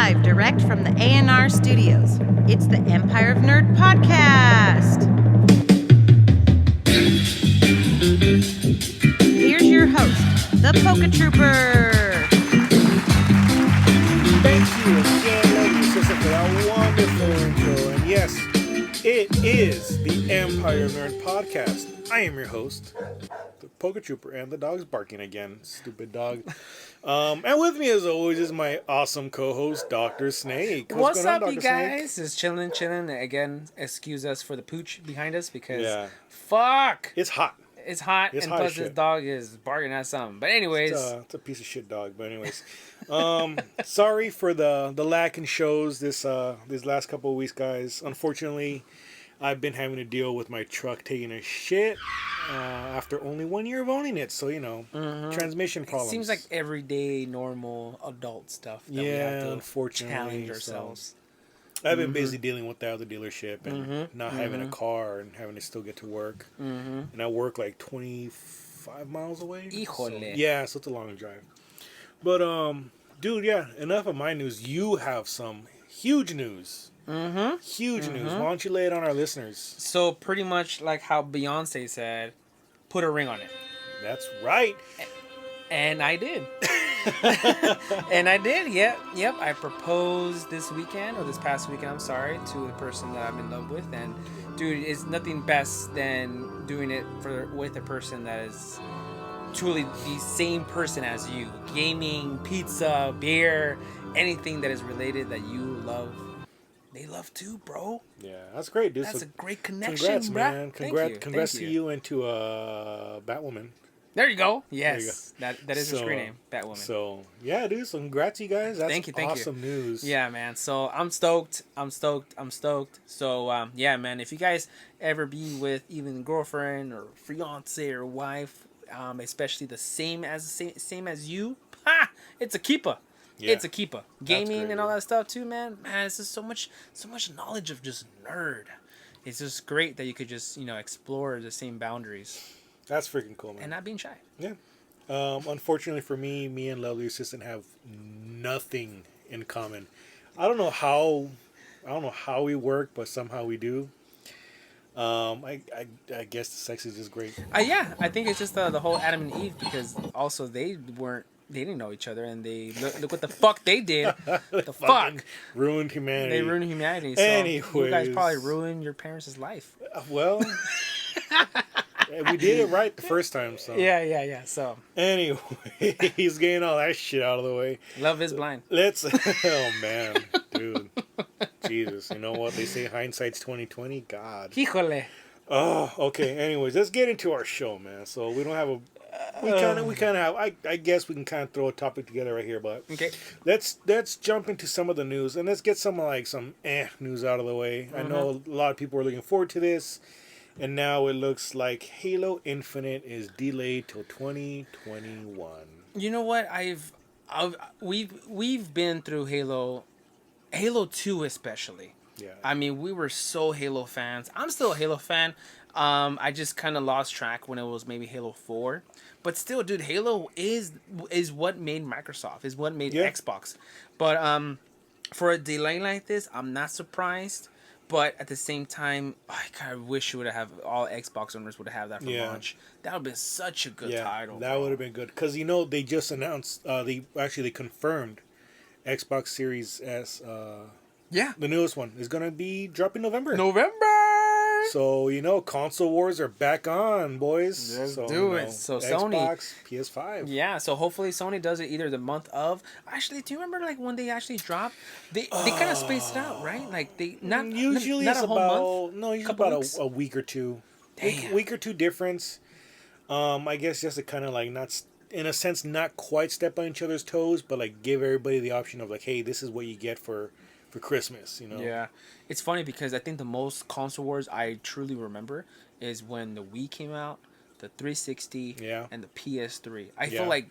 live direct from the A&R studios. It's the Empire of Nerd podcast. Here's your host, the PokéTrooper. Thank you again, ladies and for that wonderful intro. And yes, it is the Empire of Nerd podcast. I am your host, the PokéTrooper, and the dog's barking again. Stupid dog. And with me, as always, is my awesome co-host, Dr. Snake. What's up, you guys? It's chilling. Again, excuse us for the pooch behind us because fuck, it's hot. It's hot, and plus this dog is barking at something. But anyways, it's a piece of shit dog. But anyways, sorry for the lack in shows this last couple of weeks, guys. Unfortunately, I've been having to deal with my truck taking a shit after only 1 year of owning it. So, transmission problems. It seems like everyday, normal adult stuff that we have to unfortunately, challenge ourselves. I've been busy dealing with that at the dealership and not having a car and having to still get to work. And I work like 25 miles away. Híjole. So it's a long drive. But, dude, enough of my news. You have some huge news. Huge news. Why don't you lay it on our listeners? So pretty much like how Beyonce said, put a ring on it. That's right. And I did. Yep. I proposed this past weekend, I'm sorry, to the person that I'm in love with. And dude, it's nothing best than doing it with a person that is truly the same person as you. Gaming, pizza, beer, anything that is related that you love. They love too, bro. Yeah, that's great, dude. That's a great connection, congrats, man. Congrats to you and to Batwoman. There you go. Yes, that is her screen name, Batwoman. So yeah, dude. So congrats, you guys. That's thank you. Awesome news. Yeah, man. So I'm stoked. So yeah, man. If you guys ever be with even girlfriend or fiance or wife, especially the same as you, it's a keeper. Yeah. It's a keeper. Gaming and all that stuff too, man. Man, it's just so much knowledge of just nerd. It's just great that you could just explore the same boundaries. That's freaking cool, man. And not being shy. Yeah. Unfortunately for me and Lovely Assistant have nothing in common. I don't know how we work, but somehow we do. I guess the sex is just great. Yeah, I think it's just the whole Adam and Eve, because also they didn't know each other, and they look what the fuck they did. The fuck ruined humanity. They ruined humanity. So anyways, you guys probably ruined your parents' life. Well, we did it right the first time. So yeah. So anyway, he's getting all that shit out of the way. Love is blind. Oh man, dude, Jesus. You know what they say? Hindsight's 20/20. God. Híjole. Oh, okay. Anyways, let's get into our show, man. So we don't have a. We kind of have. I guess we can kind of throw a topic together right here, but okay. Let's jump into some of the news and let's get some news out of the way. I know a lot of people are looking forward to this, and now it looks like Halo Infinite is delayed till 2021. You know what? We've been through Halo 2 especially. Yeah. I mean, we were so Halo fans. I'm still a Halo fan. I just kind of lost track when it was maybe Halo 4. But still, dude, Halo is what made Microsoft, is what made Xbox. But for a delay like this, I'm not surprised. But at the same time, I kind of wish you would have all Xbox owners would have that for launch. That would have been such a good title. That would have been good. Because, they just announced, they confirmed Xbox Series S. The newest one is going to be dropping November. So, console wars are back on, boys. Let's do it. So Xbox, PS5. Yeah, so hopefully Sony does it either the month of. Actually, do you remember like when they actually dropped? They kind of spaced it out, right? Like they usually not it's a whole about month, no, usually about a week or two. Week or two difference. I guess just to kind of like not, in a sense, not quite step on each other's toes, but like give everybody the option of like, hey, this is what you get for Christmas, Yeah. It's funny because I think the most console wars I truly remember is when the Wii came out, the 360, and the PS3. I feel like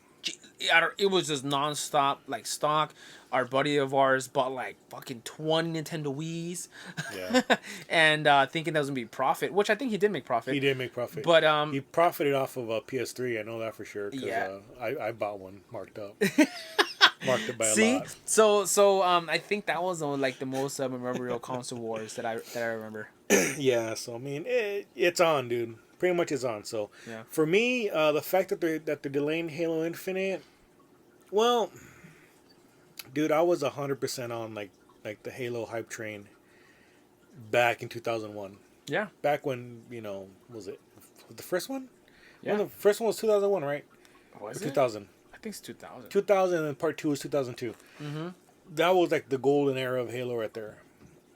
it was just nonstop, like stock. Our buddy of ours bought like fucking 20 Nintendo Wiis. Yeah. And thinking that was going to be profit, which I think he did make profit. He did make profit. But he profited off of a PS3, I know that for sure, because I bought one marked up. Marked it by a See, lot. so I think that was like the most memorable console wars that I remember. Yeah, so I mean, it's on, dude. Pretty much it's on. So Yeah. for me, the fact that they're delaying Halo Infinite, well, dude, I was 100% on like the Halo hype train back in 2001. Yeah. Back when was it the first one? Yeah. Well, the first one was 2001, right? Was Or it? 2000. I think it's 2000. 2000 and part two was 2002. Mm-hmm. That was like the golden era of Halo right there.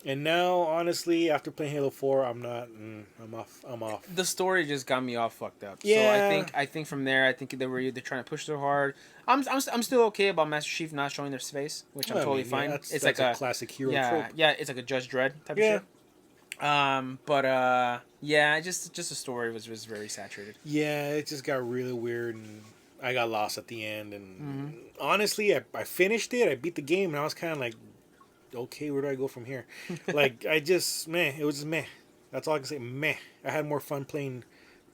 And now, honestly, after playing Halo 4, I'm not. I'm off. I'm off. The story just got me all fucked up. Yeah. So I think from there, I think they're trying to push so hard. I'm still okay about Master Chief not showing their face, which I'm totally fine. That's it's like like a classic hero yeah, trope. yeah. It's like a Judge Dredd type of shit. Yeah, just the story was very saturated. Yeah, it just got really weird, and I got lost at the end. And honestly, I finished it. I beat the game, and I was kind of like, okay, where do I go from here? Like, it was just meh. That's all I can say, meh. I had more fun playing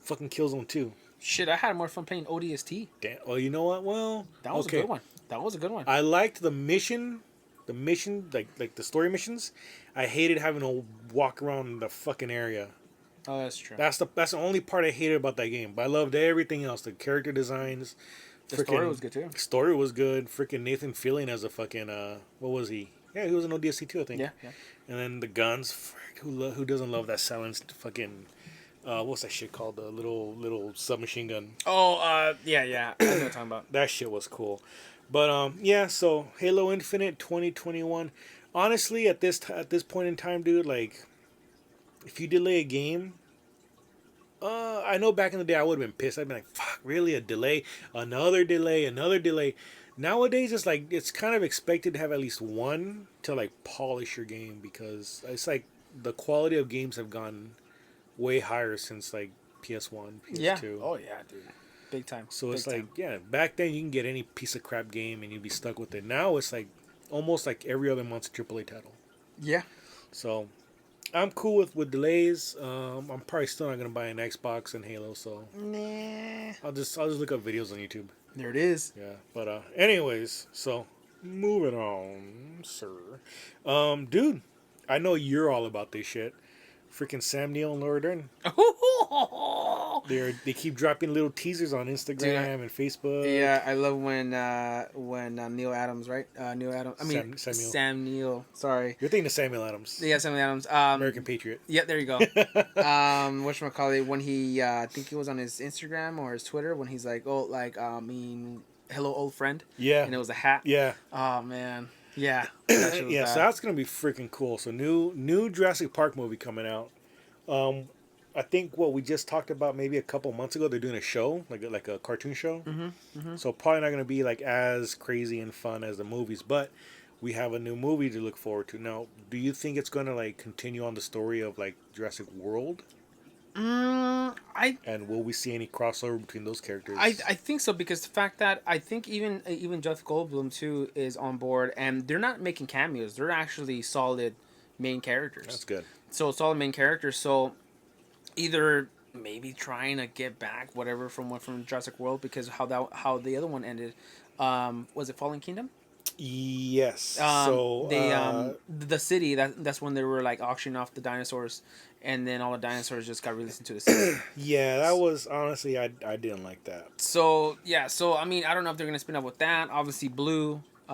fucking Killzone 2. Shit, I had more fun playing ODST. Damn. Oh, you know what? Well, That was okay. a good one. That was a good one. I liked the mission, like the story missions. I hated having to walk around the fucking area. Oh, that's true. That's the only part I hated about that game. But I loved everything else. The character designs. The story was good too. Story was good. Freaking Nathan Fillion as a fucking what was he? Yeah, he was an ODST too, I think. Yeah, yeah. And then the guns. Frick, who doesn't love that silenced fucking what's that shit called? The little submachine gun. Oh, yeah. I know what you're talking about. That shit was cool. But yeah, so Halo Infinite 2021. Honestly, at this point in time, dude, like if you delay a game, I know back in the day I would have been pissed. I'd been like, fuck, really a delay, another delay. Nowadays it's like it's kind of expected to have at least one to like polish your game because it's like the quality of games have gone way higher since like PS1, PS2. Yeah. Oh yeah, dude. Big time. So Big it's time. like, yeah, back then you can get any piece of crap game and you'd be stuck with it. Now it's like almost like every other month's AAA title. Yeah. So I'm cool with delays. I'm probably still not gonna buy an Xbox and Halo, so Nah. I'll just look up videos on YouTube. There it is. Yeah, but anyways, so moving on, sir. Dude, I know you're all about this shit. Freaking Sam Neill and Laura Dern. They keep dropping little teasers on Instagram and Facebook. Yeah, I love when Neil Adams, right? Neil Adams. I mean Samuel. Sam Neill. Sorry. You're thinking of Samuel Adams. Yeah, Samuel Adams. American Patriot. Yeah, there you go. Whatchamacallit, when he I think it was on his Instagram or his Twitter when he's like, oh, like hello old friend. Yeah. And it was a hat. Yeah. Oh man. Yeah. That shit was Yeah, bad. so that's gonna be freaking cool. So new Jurassic Park movie coming out. I think what we just talked about maybe a couple months ago. They're doing a show like a cartoon show. Mm-hmm. So probably not gonna be like as crazy and fun as the movies, but we have a new movie to look forward to. Now, do you think it's gonna like continue on the story of like Jurassic World? And will we see any crossover between those characters? I think so because the fact that I think even Jeff Goldblum too is on board and they're not making cameos. They're actually solid main characters. That's good. So solid main characters. So either maybe trying to get back whatever from Jurassic World because how the other one ended. Was it Fallen Kingdom? Yes. So The city that's when they were like auctioning off the dinosaurs, and then all the dinosaurs just got released into the city. yeah, that was honestly I didn't like that. So yeah, so I mean I don't know if they're gonna spin up with that. Obviously Blue, the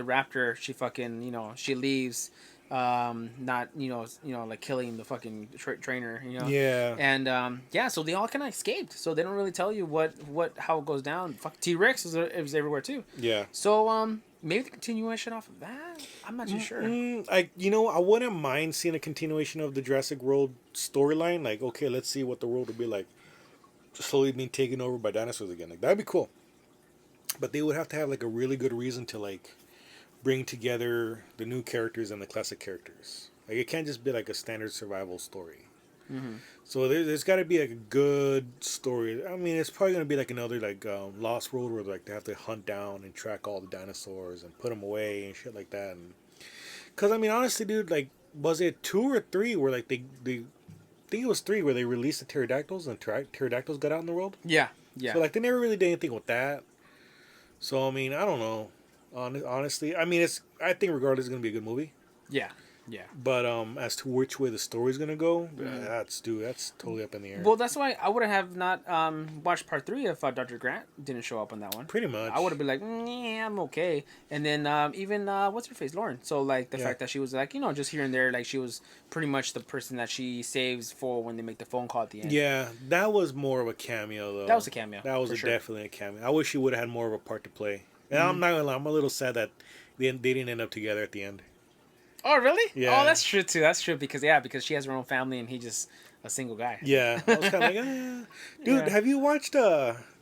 raptor, she fucking she leaves, not like killing the fucking trainer, Yeah. and yeah, so they all kind of escaped. So they don't really tell you how it goes down. Fuck, T-Rex is everywhere too. Yeah. So maybe the continuation off of that. I'm not too sure. I wouldn't mind seeing a continuation of the Jurassic World storyline. Like, okay, let's see what the world would be like, slowly being taken over by dinosaurs again. Like, that'd be cool. But they would have to have like a really good reason to like bring together the new characters and the classic characters. Like, it can't just be like a standard survival story. Mm-hmm. So there's got to be like a good story. I mean, it's probably gonna be like another like Lost World where like they have to hunt down and track all the dinosaurs and put them away and shit like that. And because I mean, honestly, dude, like, was it 2 or 3 where like they I think it was 3 where they released the pterodactyls and pterodactyls got out in the world. Yeah. So like they never really did anything with that. So I mean, I don't know. Honestly, I mean, I think regardless, it's gonna be a good movie. Yeah. Yeah. But as to which way the story's gonna go, that's totally up in the air. Well, that's why I would have not watched part 3 if Dr. Grant didn't show up on that one. Pretty much. I would have been like, yeah, I'm okay. And then even what's her face, Lauren. So like the fact that she was like, just here and there, like she was pretty much the person that she saves for when they make the phone call at the end. Yeah, that was more of a cameo though. That was a cameo. That was definitely a cameo. I wish she would have had more of a part to play. And I'm not gonna lie, I'm a little sad that they didn't end up together at the end. Oh really? Yeah. Oh, that's true too. That's true because she has her own family and he just a single guy. Yeah, I was kind of like, dude, have you watched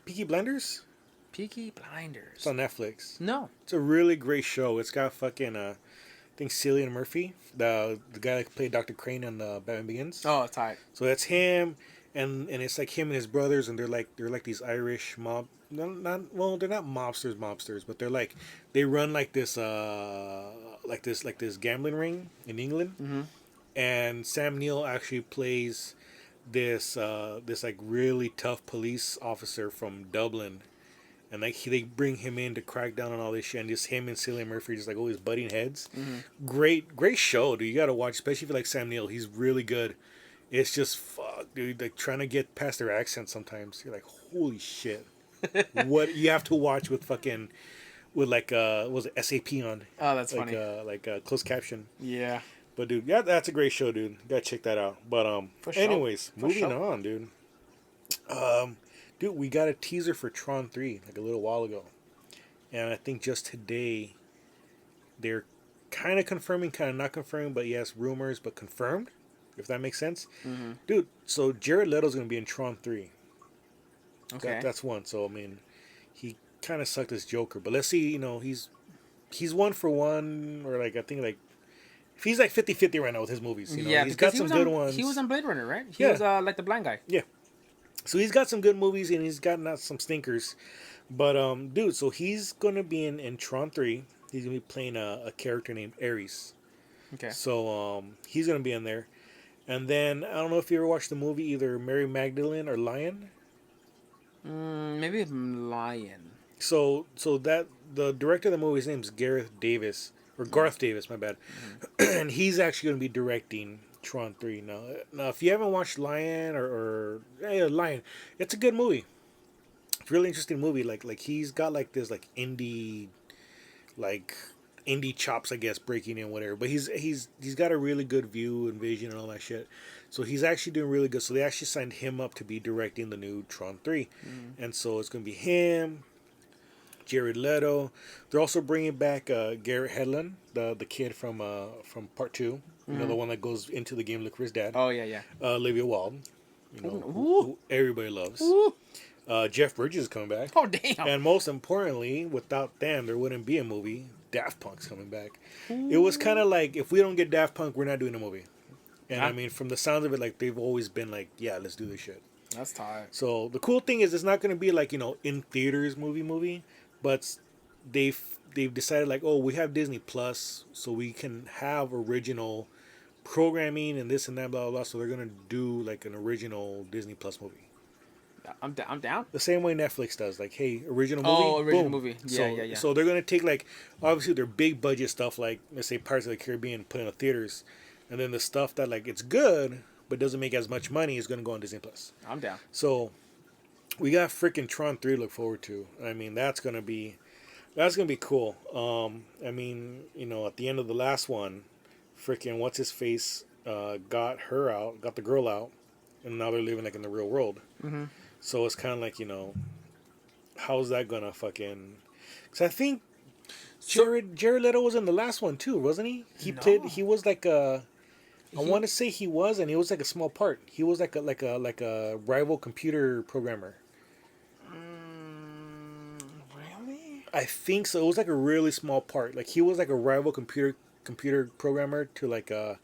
Peaky Blinders? Peaky Blinders. It's on Netflix. No. It's a really great show. It's got fucking I think Cillian Murphy, the guy that played Dr. Crane in Batman Begins. Oh, it's tight. So that's him, and it's like him and his brothers, and they're like these Irish mob. They're not mobsters, but they run like this gambling ring in England. Mm-hmm. And Sam Neill actually plays this like really tough police officer from Dublin, and like they bring him in to crack down on all this shit, and just him and Cillian Murphy just like always butting heads. Mm-hmm. Great show, dude. You gotta watch, especially if you like Sam Neill. He's really good. It's just fuck, dude. Like trying to get past their accent sometimes. You're like, holy shit. What you have to watch with like was it SAP on? Oh, that's like, funny. Closed caption. Yeah. But dude, yeah, that's a great show, dude. You gotta check that out. But anyways, moving on, dude. Dude, we got a teaser for Tron 3 like a little while ago, and I think just today they're kind of confirming, kind of not confirming, but yes, rumors, but confirmed. If that makes sense, dude. So Jared Leto's gonna be in Tron 3. Okay. That's one. So I mean, he kind of sucked as Joker, but let's see. He's 1 for 1, or like I think like. He's like 50-50 right now with his movies. Yeah, he's got some good ones. He was on Blade Runner, right? He was like the blind guy. Yeah. So he's got some good movies and he's got not some stinkers. But dude, so he's gonna be in Tron 3. He's gonna be playing a character named Ares. Okay. So he's gonna be in there. And then I don't know if you ever watched the movie either Mary Magdalene or Lion. Maybe Lion. So that the director of the movie, his name's Gareth Davis. Or Garth Davis, my bad. And he's actually going to be directing Tron 3. Now, if you haven't watched Lion or Lion, it's a good movie. It's a really interesting movie. Like he's got like this like indie chops, I guess, breaking in whatever. But he's got a really good view and vision and all that shit. So he's actually doing really good. So they actually signed him up to be directing the new Tron 3. And so it's going to be him, Jared Leto. They're also bringing back Garrett Hedlund, the kid from Part 2. You know, the one that goes into the game to look for his dad. Oh, yeah. Olivia Wilde, who everybody loves. Jeff Bridges is coming back. Oh, damn. And most importantly, without them, there wouldn't be a movie. Daft Punk's coming back. It was kind of like, if we don't get Daft Punk, we're not doing a movie. And I mean, from the sounds of it, like they've always been like, yeah, let's do this shit. That's tight. So the cool thing is, it's not going to be like, in theaters movie. But they've decided like, oh, we have Disney Plus, so we can have original programming and this and that, blah, blah, blah. So they're going to do like an original Disney Plus movie. I'm down. The same way Netflix does. Like, hey, original movie. Oh, original boom. movie. So, Yeah. So they're going to take like, obviously their big budget stuff, like let's say Pirates of the Caribbean, put in the theaters. And then the stuff that like it's good, but doesn't make as much money is going to go on Disney Plus. I'm down. So we got freaking Tron 3 to look forward to. I mean, that's gonna be cool. I mean, at the end of the last one, freaking what's his face got the girl out, and now they're living like in the real world. Mm-hmm. So it's kind of like, how's that gonna fucking? Because I think Jared Leto was in the last one too, wasn't he? He was like a. I want to say he was, and he was like a small part. He was like a rival computer programmer. Really? I think so. It was like a really small part. Like he was like a rival computer programmer to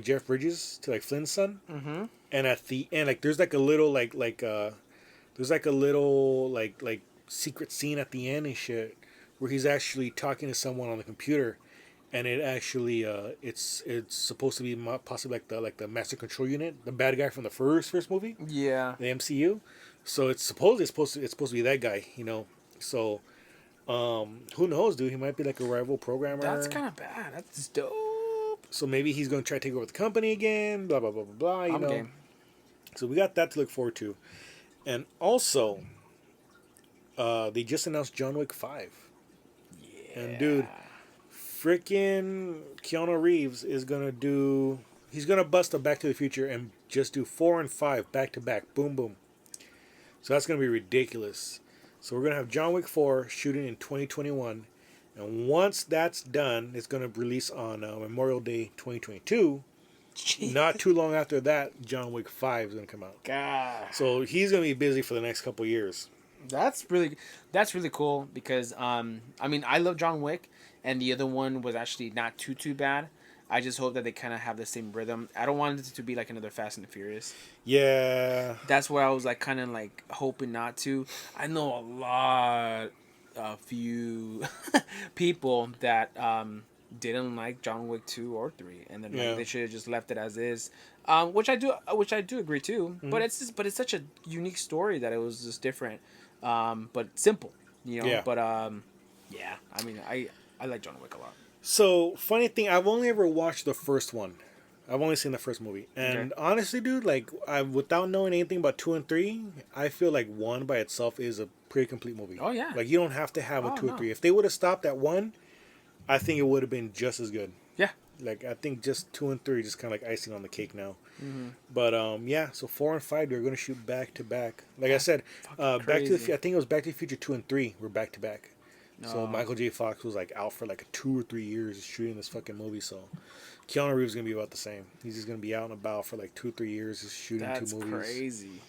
Jeff Bridges, to like Flynn's son. Mm-hmm. And at the end, like there's like a little there's like a little like secret scene at the end and shit where he's actually talking to someone on the computer. And it actually, it's supposed to be possibly like the Master Control Unit, the bad guy from the first movie, Yeah. the MCU. So it's supposed to be that guy, So Who knows, dude? He might be like a rival programmer. That's kind of bad. That's dope. So maybe he's going to try to take over the company again. Blah blah blah blah blah. You know. Game. So we got that to look forward to, and also, they just announced John Wick 5. Yeah. And dude, freaking Keanu Reeves is gonna do. He's gonna bust a Back to the Future and just do 4 and 5 back to back. Boom boom. So that's gonna be ridiculous. So we're gonna have John Wick 4 shooting in 2021, and once that's done, it's gonna release on Memorial Day 2022. Jeez. Not too long after that, John Wick 5 is gonna come out. God. So he's gonna be busy for the next couple of years. That's really cool because I mean I love John Wick and the other one was actually not too bad. I just hope that they kind of have the same rhythm. I don't want it to be like another Fast and the Furious. Yeah. That's where I was like kind of like hoping not to. I know a few people that didn't like John Wick 2 or 3 and then like, they should have just left it as is. Which I do agree too. Mm-hmm. But it's such a unique story that it was just different. But simple, you know. Yeah. But yeah. I mean, I like John Wick a lot. So, funny thing, I've only ever watched the first one. I've only seen the first movie. And honestly, dude, like, without knowing anything about 2 and 3, I feel like 1 by itself is a pretty complete movie. Oh, yeah. Like, you don't have to have a 2 or 3. If they would have stopped at 1, I think it would have been just as good. Yeah. Like, I think just 2 and 3 just kind of like icing on the cake now. Mm-hmm. But, yeah, so 4 and 5, they're going to shoot back to back. Like I said, Back to the I think it was Back to the Future 2 and 3 were back to back. So Michael J. Fox was like out for like 2 or 3 years shooting this fucking movie. So Keanu Reeves is gonna be about the same. He's just gonna be out and about for like 2 or 3 years, just shooting 2 movies. That's crazy.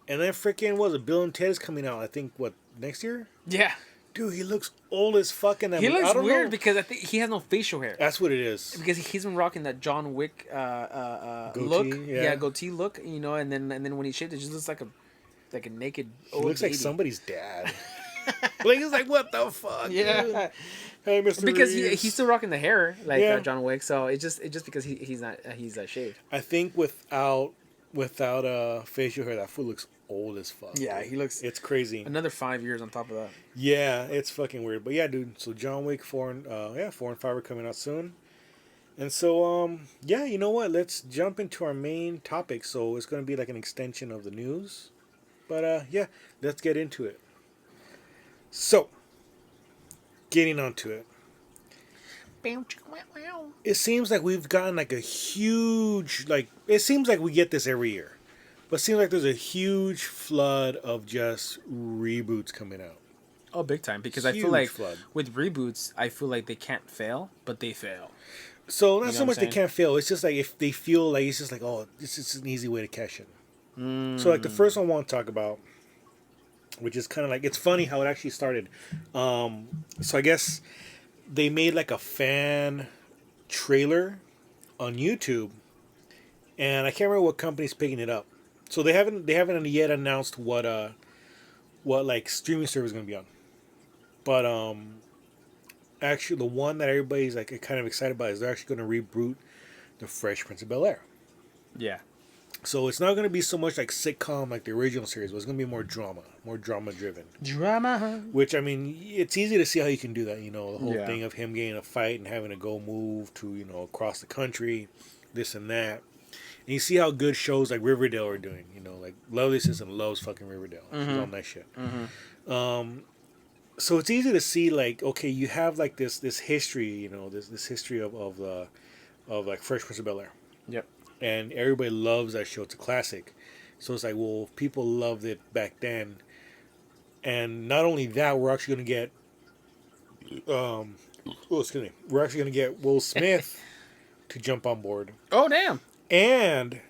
And then freaking Bill and Ted is coming out. I think next year? Yeah. Dude, he looks old as fuck in that movie. Looks weird because I think he has no facial hair. That's what it is. Because he's been rocking that John Wick goatee, look, yeah, goatee look, you know, and then when he shaved, it just looks like a naked old He looks lady. like somebody's dad. Like he's like, what the fuck? Yeah. Dude? Hey, Mr. Because Reeves. he's still rocking the hair like John Wick, so it's just because he's shaved. I think without facial hair, that fool looks old as fuck. Yeah, dude. he looks. It's crazy. Another 5 years on top of that. Yeah, it's fucking weird. But yeah, dude. So John Wick 4 and 4 and 5 are coming out soon. And so yeah, you know what? Let's jump into our main topic. So it's gonna be like an extension of the news. But yeah, let's get into it. So, getting onto it. It seems like we've gotten like a huge, it seems like we get this every year. But it seems like there's a huge flood of just reboots coming out. Oh, big time. Because Huge I feel like flood. with reboots, I feel like they can't fail, but they fail. So, not You know so what much I'm they saying? can't fail. It's just like if they feel like it's just like, oh, this is an easy way to cash in. So, like the first one I want to talk about, which is kind of like, it's funny how it actually started. So I guess they made like a fan trailer on YouTube, and I can't remember what company's picking it up. So they haven't yet announced what like streaming service is gonna be on. But actually the one that everybody's like kind of excited about is they're actually gonna reboot the Fresh Prince of Bel-Air. Yeah. So it's not going to be so much like sitcom like the original series, but it's going to be more drama driven. Drama. Which, I mean, it's easy to see how you can do that, you know, the whole Yeah. thing of him getting a fight and having to go move to, you know, across the country, this and that. And you see how good shows like Riverdale are doing, you know, like Lovely Assistant loves fucking Riverdale. She's on that shit. So it's easy to see like, okay, you have like this history, you know, this history of like Fresh Prince of Bel-Air. Yep. And everybody loves that show. It's a classic. So it's like, well, people loved it back then. And not only that, we're actually going to get, we're actually going to get Will Smith to jump on board. Oh, damn. And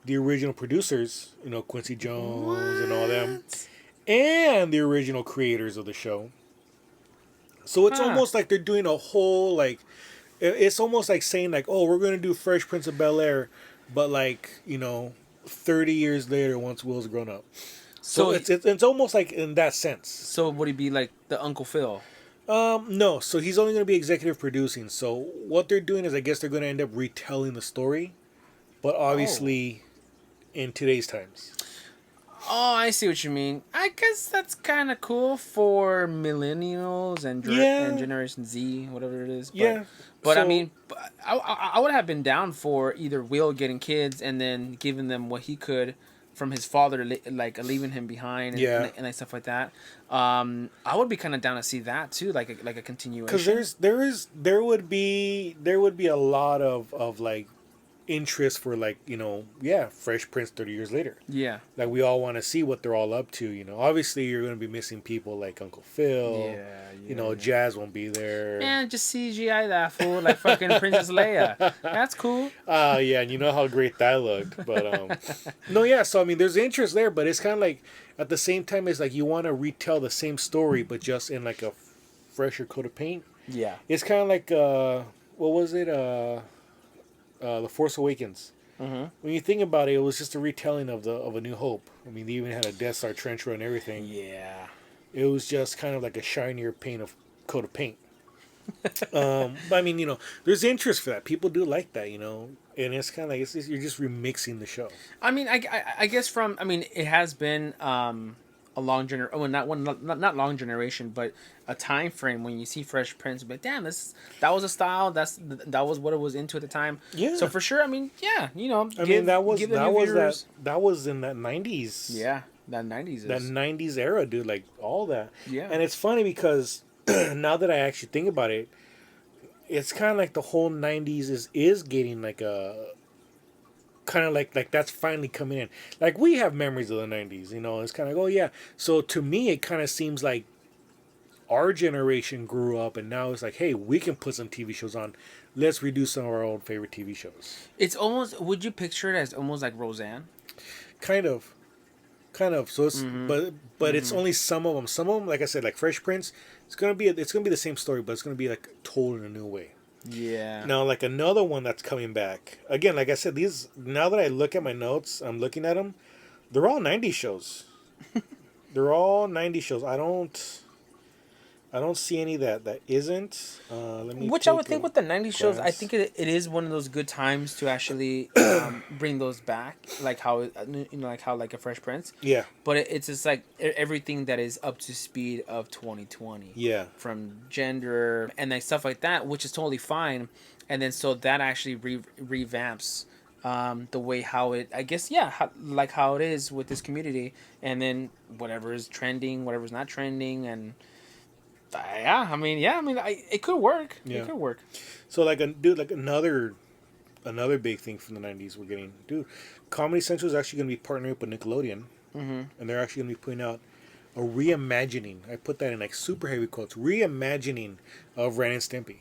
the original producers, you know, Quincy Jones and all them. And the original creators of the show. So it's almost like they're doing a whole, like, it's almost like saying, like, oh, we're going to do Fresh Prince of Bel-Air, but, like, you know, 30 years later once Will's grown up. So it's almost like in that sense. So would he be like the Uncle Phil? No. So he's only going to be executive producing. So what they're doing is I guess they're going to end up retelling the story, but obviously in today's times. Oh, I see what you mean. I guess that's kind of cool for millennials and and Generation Z, whatever it is. Yeah. But I So mean, I would have been down for either Will getting kids and then giving them what he could from his father, like leaving him behind and, yeah, and like stuff like that. I would be kind of down to see that too, like a continuation. because there would be a lot of like interest for like Fresh Prince 30 years later. Yeah. Like we all want to see what they're all up to. Obviously you're gonna be missing people like Uncle Phil. Yeah. Jazz won't be there. Man, just CGI that fool like fucking Princess Leia. That's cool. Yeah, and you know how great that looked. But no, yeah. So I mean, there's interest there, but it's kind of like at the same time, it's like you want to retell the same story, but just in like a fresher coat of paint. Yeah. It's kind of like what was it? The Force Awakens. Mm-hmm. When you think about it, it was just a retelling of A New Hope. I mean, they even had a Death Star trench run and everything. Yeah. It was just kind of like a shinier coat of paint. But I mean, there's interest for that. People do like that, and it's kind of like you're just remixing the show. I mean, I guess it has been a long not long generation, but a time frame when you see Fresh Prince. But damn, that was a style. That was what it was into at the time. Yeah. So for sure, I mean, yeah, that was in that 90s. Yeah, that 90s. That 90s era, dude. Like all that. Yeah. And it's funny because now that I actually think about it, it's kind of like the whole 90s is getting like a kind of like that's finally coming in. Like we have memories of the 90s, it's kind of like, oh yeah. So to me it kind of seems like our generation grew up and now it's like, hey, we can put some TV shows on. Let's redo some of our old favorite TV shows. It's almost, would you picture it as almost like Roseanne? Kind of. So it's but it's only some of them. Some of them, like I said, like Fresh Prince, it's gonna be the same story, but it's gonna be like told in a new way. Yeah. Now, like another one that's coming back again. Like I said, these now that I look at my notes, I'm looking at them. They're all 90s shows. They're all 90s shows. I don't see any that isn't. Which I would think with the 90s shows, I think it is one of those good times to actually bring those back, like how like a Fresh Prince. Yeah. But it's just like everything that is up to speed of 2020. Yeah. From gender and like stuff like that, which is totally fine, and then so that actually revamps the way how it, I guess, how it is with this community, and then whatever is trending, whatever's not trending, and. It could work. Yeah. It could work. So like another big thing from the 90s we're getting, dude. Comedy Central is actually going to be partnering up with Nickelodeon, and they're actually going to be putting out a reimagining. I put that in like super heavy quotes. Reimagining of Ren and Stimpy.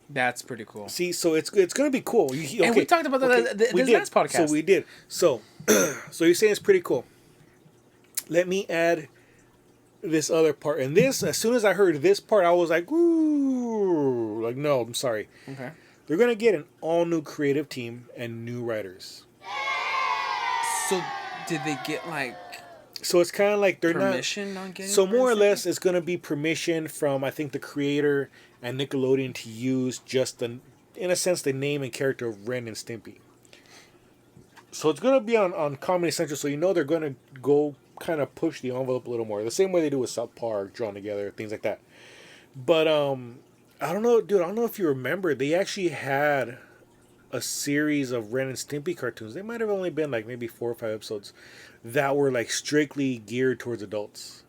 That's pretty cool. See, so it's going to be cool. And we talked about this last podcast. So we did. So you're saying it's pretty cool. Let me add this other part, and this, as soon as I heard this part, I was like, ooh, like, no, I'm sorry. Okay. They're gonna get an all new creative team and new writers. So did they get like? So it's kind of like they're permission on getting. So more or less, it's gonna be permission from, I think, the creator and Nickelodeon to use just in a sense, the name and character of Ren and Stimpy. So it's gonna be on Comedy Central, so they're gonna go kind of push the envelope a little more, the same way they do with South Park, Drawn Together, things like that. But I don't know, dude. I don't know if you remember, they actually had a series of Ren and Stimpy cartoons. They might have only been like maybe 4 or 5 episodes that were like strictly geared towards adults,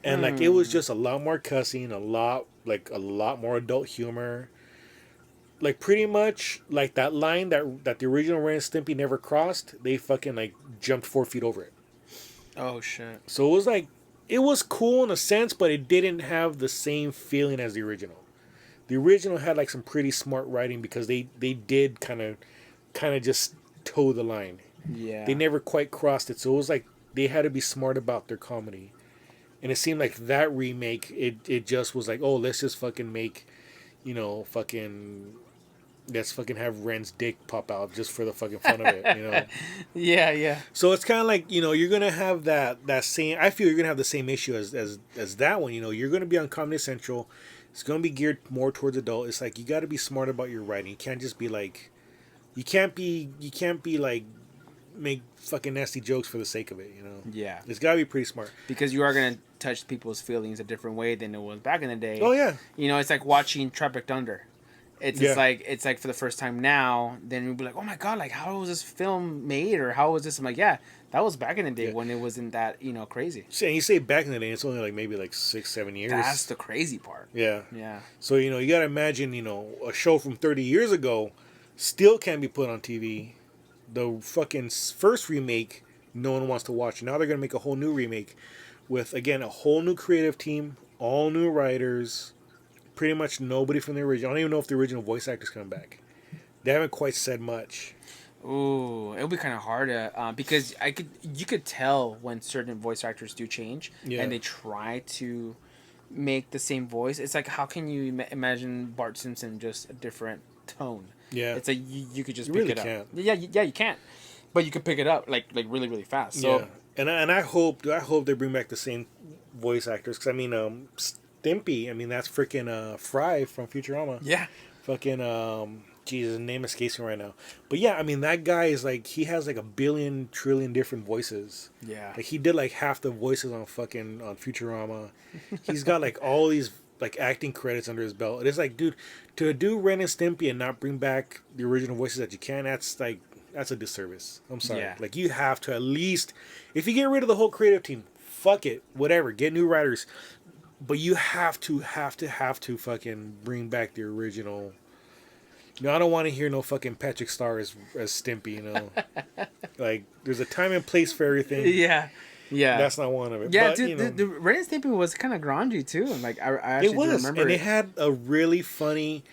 and like it was just a lot more cussing, a lot more adult humor. Like pretty much like that line that the original Ren and Stimpy never crossed, they fucking like jumped 4 feet over it. Oh shit. So it was cool in a sense, but it didn't have the same feeling as the original. The original had like some pretty smart writing because they did kind of just toe the line. Yeah. They never quite crossed it, so it was like they had to be smart about their comedy. And it seemed like that remake, it just was like, oh, let's just fucking make, let's fucking have Ren's dick pop out just for the fucking fun of it, Yeah. So it's kind of like, you're going to have that same, I feel you're going to have the same issue as that one, you're going to be on Comedy Central. It's going to be geared more towards adult. It's like, you got to be smart about your writing. You can't just be like, you can't be like, make fucking nasty jokes for the sake of it, you know. Yeah. It's gotta be pretty smart. Because you are gonna touch people's feelings a different way than it was back in the day. Oh yeah. You know, it's like watching Tropic Thunder. It's like for the first time now, then you'll be like, oh my god, like how was this film made, or how was this? I'm like, yeah, that was back in the day when it wasn't that crazy. And you say back in the day, it's only like maybe like 6-7 years. That's the crazy part. Yeah. Yeah. So you gotta imagine, a show from 30 years ago still can't be put on TV. The fucking first remake, no one wants to watch. Now they're gonna make a whole new remake with, again, a whole new creative team, all new writers. Pretty much nobody from the original. I don't even know if the original voice actors come back. They haven't quite said much. Ooh, it'll be kind of hard to, because you could tell when certain voice actors do change, and they try to make the same voice. It's like, how can you imagine Bart Simpson just a different tone? Yeah, it's like you could just pick really it up. Can't. Yeah, you can't, but you could pick it up like really really fast. So and I hope they bring back the same voice actors, because I mean Stimpy, I mean that's freaking Fry from Futurama. Yeah, fucking Jesus, the name escapes me right now. But yeah, I mean that guy is like, he has like 1 billion trillion different voices. Yeah, like he did like half the voices on Futurama. He's got like all these like acting credits under his belt. It's like, dude, to do Ren and Stimpy and not bring back the original voices that you can, that's a disservice. I'm sorry. Yeah. Like, you have to at least, if you get rid of the whole creative team, fuck it, whatever, get new writers, but you have to fucking bring back the original. I don't want to hear no fucking Patrick Star as Stimpy. Like, there's a time and place for everything. Yeah, that's not one of it. Yeah, but, dude, the Ren and Stimpy was kind of grungy too. Like I actually do remember and it. it had a really funny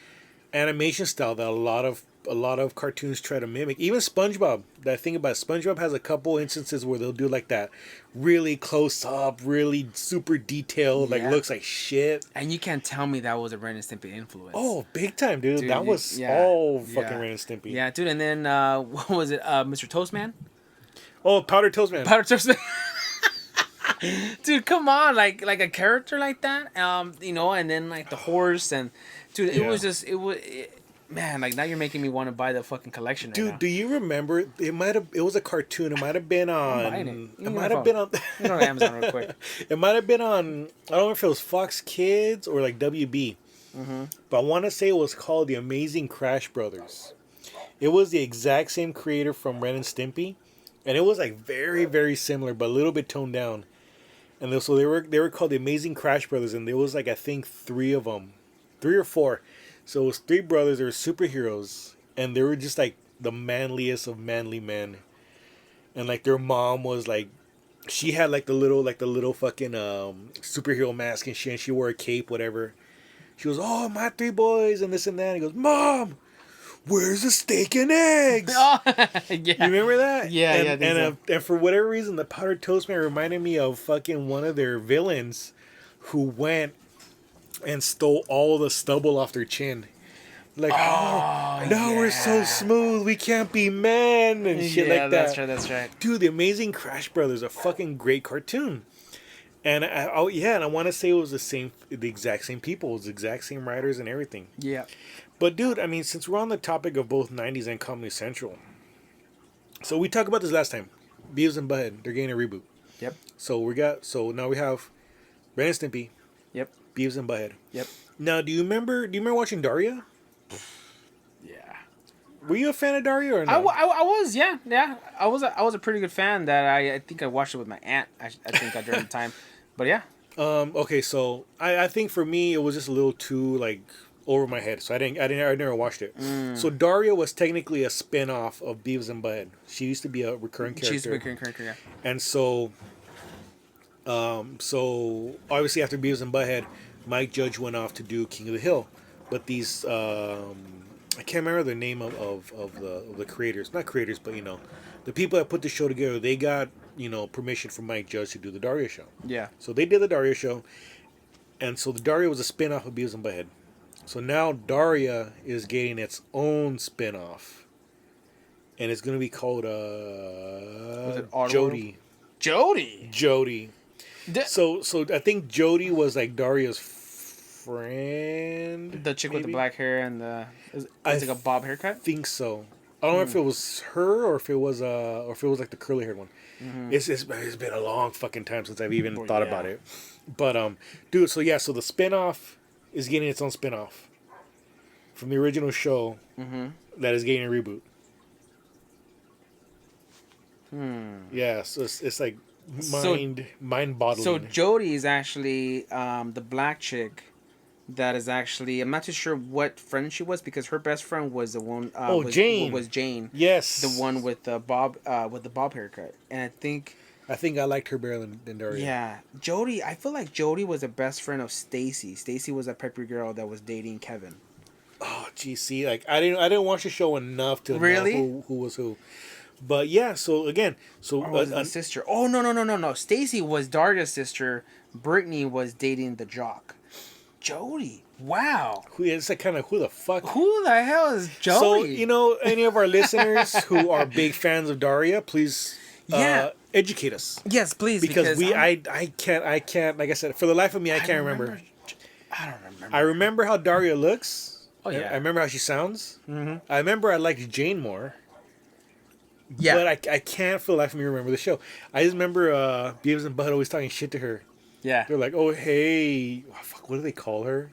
animation style that a lot of cartoons try to mimic. Even SpongeBob. That thing about SpongeBob has a couple instances where they'll do like that really close up, really super detailed, like looks like shit. And you can't tell me that was a Ren and Stimpy influence. Oh, big time, dude. That was all fucking Ren and Stimpy. Yeah, dude. And then what was it? Mr. Toastman. Oh, Powder Toastman. Powder Toastman. Dude, come on, like a character like that, and then like the horse, and dude, it was just man, like now you're making me want to buy the fucking collection. Dude, right now. do you remember? It was a cartoon. It might have been on. It might have been on. You know, Amazon real quick. It might have been on. I don't know if it was Fox Kids or like WB, but I want to say it was called The Amazing Crash Brothers. It was the exact same creator from Ren and Stimpy, and it was like very very similar, but a little bit toned down. And so they were called the Amazing Crash Brothers, and there was like, I think 3 of them, 3 or 4. So it was 3 brothers. They were superheroes, and they were just like the manliest of manly men. And like their mom was like, she had like the little fucking superhero mask, and she wore a cape, whatever. She goes, "Oh, my 3 boys," and this and that. And he goes, "Mom, where's the steak and eggs?" Oh, yeah. You remember that? Yeah, and for whatever reason, the Powdered Toastman reminded me of fucking one of their villains who went and stole all the stubble off their chin. Like, now we're so smooth, we can't be men, and shit like that. That's right. Dude, the Amazing Crash Brothers, a fucking great cartoon. And I want to say it was the exact same people, it was the exact same writers and everything. Yeah. But dude, I mean, since we're on the topic of both 90s and Comedy Central, so we talked about this last time. Beavis and Butthead, they're getting a reboot. Yep. So now we have Ren and Stimpy. Yep. Beavis and Butthead. Yep. Now, do you remember watching Daria? Yeah. Were you a fan of Daria or no? I was, yeah. I was a pretty good fan. That I think I watched it with my aunt. I think during the time, but yeah. Okay, so I think for me it was just a little too like over my head, so I never watched it. So Daria was technically a spin-off of Beavis and Butthead. She used to be a recurring character. She used to be a recurring character, yeah. And so obviously after Beavis and Butthead, Mike Judge went off to do King of the Hill, but these I can't remember the name of the creators, not creators, but the people that put the show together. They got permission from Mike Judge to do the Daria show. Yeah. So they did the Daria show, and so the Daria was a spin-off of Beavis and Butthead. So now Daria is getting its own spin-off, and it's going to be called Jody. Jody. So I think Jody was like Daria's friend. The chick with the black hair and is like a bob haircut? I think so. I don't know if it was her or if it was like the curly haired one. It's been a long fucking time since I've even thought about it. But dude, so the spinoff is getting its own spinoff from the original show that is getting a reboot. Yeah, so it's like mind boggling. So Jodie is actually the black chick. That is actually, I'm not too sure what friend she was because her best friend was the one. Jane. Was Jane. Yes. The one with the bob haircut, and I think I liked her better than Daria. Yeah, Jodie. I feel like Jodie was the best friend of Stacy. Stacy was a preppy girl that was dating Kevin. Oh, gee, see, like I didn't watch the show enough to know who was who. But yeah, so again, the sister. Oh no. Stacy was Daria's sister. Brittany was dating the jock. Jodie. Wow. It's like kind of who the fuck? Who the hell is Jodie? So any of our listeners who are big fans of Daria, please educate us. Yes, please. Because I can't. Like I said, for the life of me, I can't remember. I don't remember. I remember how Daria looks. Oh yeah. I remember how she sounds. Mm-hmm. I remember I liked Jane more. Yeah. But I can't for the life of me remember the show. I just remember Beavis and Butthead always talking shit to her. Yeah. They're like, oh, hey. Oh, fuck, what do they call her?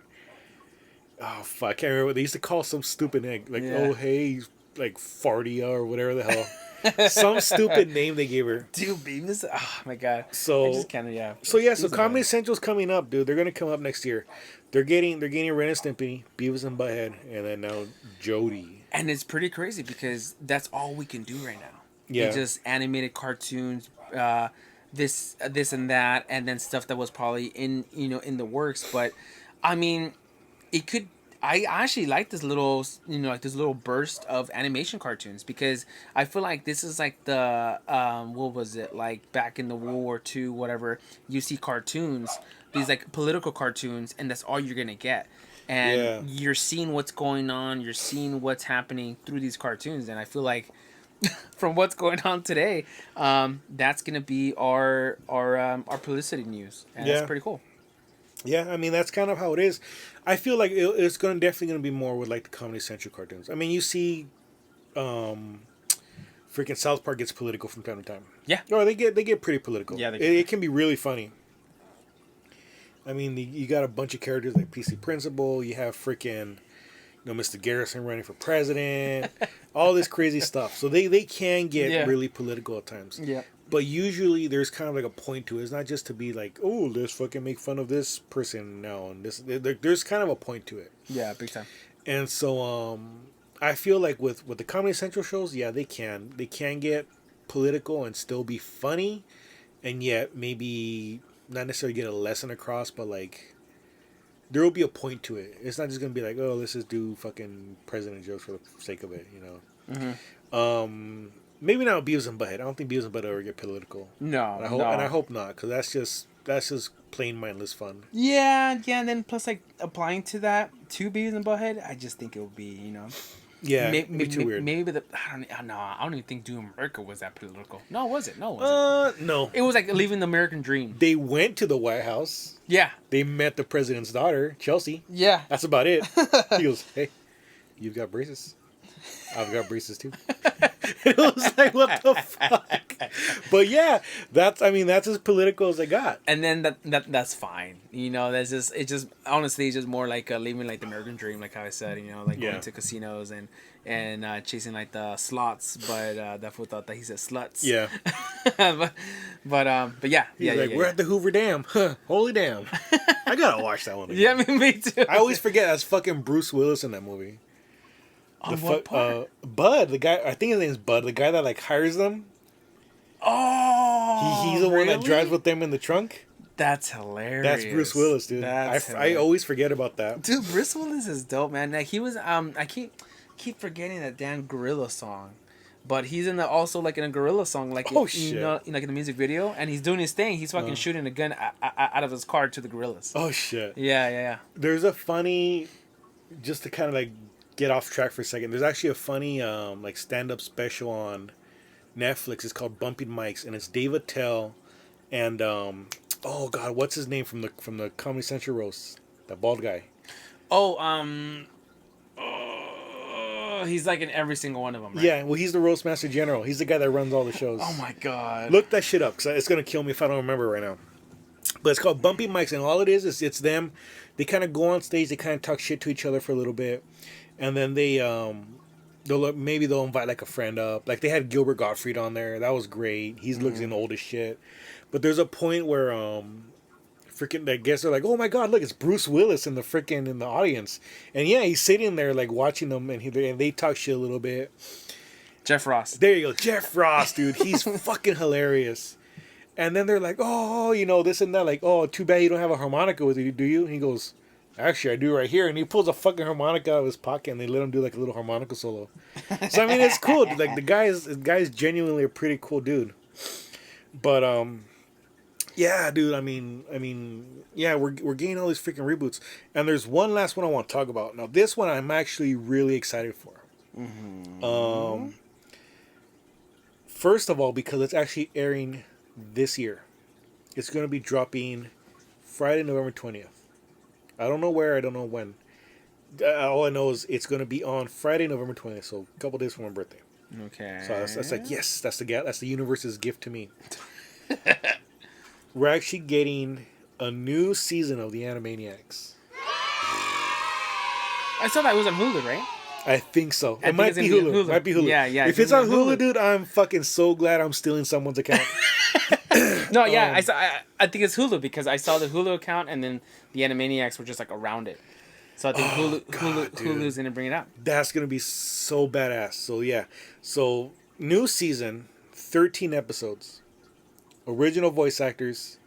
Oh, fuck. I can't remember. They used to call some stupid name. Like, oh, hey, like Fartia or whatever the hell. Some stupid name they gave her. Dude, Beavis. Oh, my God. So, I just kind of, yeah. So Comedy Central's coming up, dude. They're going to come up next year. They're getting Ren and Stimpy, Beavis and Butthead, and then now Jodie. And it's pretty crazy because that's all we can do right now. Yeah. It's just animated cartoons, this and that, and then stuff that was probably in the works. But I mean, it could. I actually like this little burst of animation cartoons because I feel like this is like the what was it like back in the World War II, whatever. You see cartoons, these like political cartoons, and that's all you're gonna get. And you're seeing what's going on, you're seeing what's happening through these cartoons, and I feel like from what's going on today, that's gonna be our publicity news, and that's pretty cool. Yeah, I mean that's kind of how it is. I feel like it's definitely gonna be more with like the Comedy Central cartoons. I mean, you see, freaking South Park gets political from time to time. Yeah, or they get pretty political. Yeah, it can be really funny. I mean, you got a bunch of characters like PC Principal. You have freaking, Mr. Garrison running for president. All this crazy stuff. So they can get really political at times. Yeah. But usually there's kind of like a point to it. It's not just to be like, oh, let's fucking make fun of this person now. And there's kind of a point to it. Yeah, big time. And so I feel like with the Comedy Central shows, they can get political and still be funny, and yet maybe not necessarily get a lesson across, but like there will be a point to it. It's not just gonna be like, oh, let's just do fucking president jokes for the sake of it, Mm-hmm. Maybe not Beavis and Butthead. I don't think Beavis and Butthead ever get political. No, and I hope not, because that's just plain mindless fun. Yeah, and then plus like applying to that to Beavis and Butthead, I just think it would be Yeah, it'd be too weird. Maybe I don't even think Doing America was that political. No, was it? No, it wasn't. No. It was like living the American dream. They went to the White House. Yeah. They met the president's daughter, Chelsea. Yeah. That's about it. He goes, hey, you've got braces. I've got braces too. It was like, what the fuck? But yeah, that's as political as I got. And then that's fine. That's just honestly, it's just more like living like the American dream, like how I said, like going to casinos and chasing like the slots, but that fool thought that he said sluts. Yeah. but yeah. He's like, we're at the Hoover Dam. Huh, holy damn. I gotta watch that one again. Yeah, me too. I always forget that's fucking Bruce Willis in that movie. What part? Bud, the guy, I think his name's Bud, the guy that like hires them. Oh, he's the one that drives with them in the trunk. That's hilarious. That's Bruce Willis, dude. I always forget about that. Dude, Bruce Willis is dope, man. Like he was, I keep forgetting that damn Gorilla song, but he's also like in a Gorilla song, like shit. like in the music video, and he's doing his thing. He's fucking shooting a gun out of his car to the gorillas. Oh shit. Yeah. There's a funny, just to kind of like get off track for a second. There's actually a funny like stand-up special on Netflix. It's called Bumping Mics, and it's Dave Attell and oh god, what's his name from the Comedy Central roast? That bald guy. Oh, he's like in every single one of them, right? Yeah, well, he's the roast master general. He's the guy that runs all the shows. Oh my god. Look that shit up, because it's going to kill me if I don't remember right now. But it's called Bumpy Mics, and all it is it's them. They kind of go on stage, they kind of talk shit to each other for a little bit, and then they'll invite like a friend up. Like they had Gilbert Gottfried on there. That was great. He's looking old as shit. But there's a point where freaking I guess they're like, oh my god, look, it's Bruce Willis in the audience, and yeah, he's sitting there like watching them, and they talk shit a little bit. Jeff Ross. There you go, Jeff Ross, dude. He's fucking hilarious. And then they're like, oh, this and that. Like, oh, too bad you don't have a harmonica with you, do you? And he goes, actually, I do right here. And he pulls a fucking harmonica out of his pocket, and they let him do like a little harmonica solo. So I mean, it's cool. Like the guy's genuinely a pretty cool dude. But yeah, dude. I mean, yeah, we're getting all these freaking reboots, and there's one last one I want to talk about. Now, this one I'm actually really excited for. Mm-hmm. First of all, because it's actually airing this year. It's going to be dropping Friday, November 20th. I don't know where, I don't know when. All I know is it's going to be on Friday, November 20th, so a couple days from my birthday. Okay. So that's like, yes, that's the universe's gift to me. We're actually getting a new season of the Animaniacs. I saw that was on Hulu, right? I think so. It might be Hulu. Might be Hulu. Yeah. If it's on Hulu, dude, I'm fucking so glad I'm stealing someone's account. No, yeah, I think it's Hulu because I saw the Hulu account and then the Animaniacs were just like around it. So I think Hulu's gonna bring it up. That's gonna be so badass. So yeah, so new season, 13 episodes, original voice actors,